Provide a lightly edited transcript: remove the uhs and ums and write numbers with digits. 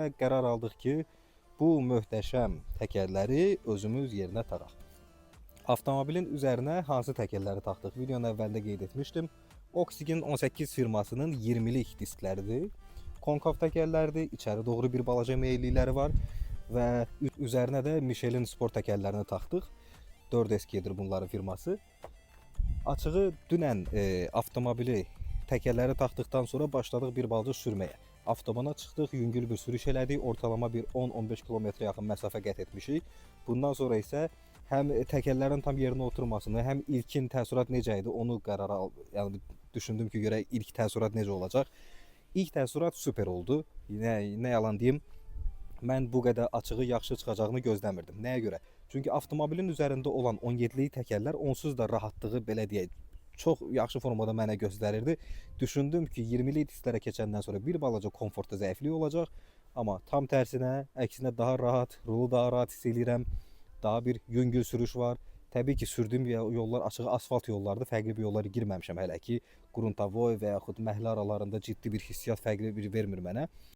Qərar aldıq ki, bu möhtəşəm təkərləri özümüz yerinə taxaq. Avtomobilin üzərinə hansı təkərləri taxdıq? Videonun əvvəlində qeyd etmişdim. Oxygen 18 firmasının 20'lik diskləridir. Konkav təkərlərdir, içəri doğru bir balaca meyillikləri var və üzərinə də Michelin sport təkərlərini taxdıq. 4SG-dir bunların firması. Açığı dünən avtomobili təkərləri taxdıqdan sonra başladıq bir balaca sürməyə. Avtobana çıxdıq, yüngül bir sürüş elədik, ortalama bir 10-15 kilometrə yaxın məsafə qət etmişik. Bundan sonra isə həm təkərlərin tam yerinə oturmasını, həm ilkin təəssürat necə idi, onu yəni düşündüm ki, görək ilk təəssürat necə olacaq. İlk təəssürat super oldu. Nə yalan deyim, mən bu qədər açığı yaxşı çıxacağını gözləmirdim. Nəyə görə? Çünki avtomobilin üzərində olan 17'lik təkərlər onsuz da rahatlığı belə deyək, çox yaxşı formada mənə göstərirdi. Düşündüm ki, 20'lik disklərə keçəndən sonra bir balaca komfortda zəiflik olacaq. Amma tam tərsinə, əksinə daha rahat, rulu daha rahat hiss edirəm. Daha bir yüngül sürüş var. Təbii ki, sürdüyüm yollar açığı asfalt yollardır. Fərqli bir yollara girməmişəm hələ ki. Gruntavoy və yaxud məhəllə aralarında ciddi bir hissiyat fərqli bir vermir mənə.